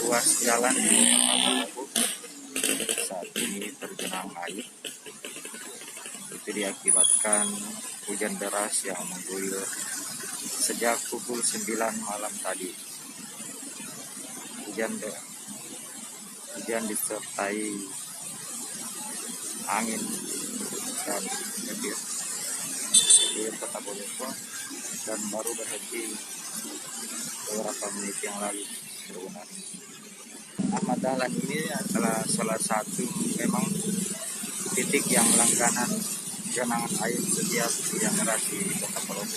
ruas jalan di Maluku saat ini tergenang air. Itu diakibatkan hujan deras yang mengguyur sejak pukul 9 malam tadi. Hujan disertai angin dan petir di Kota Bogor, dan baru berhenti beberapa menit yang lalu. Nama Dahlan ini adalah salah satu memang titik yang langganan genangan air setiap hujan deras di Kota Bogor.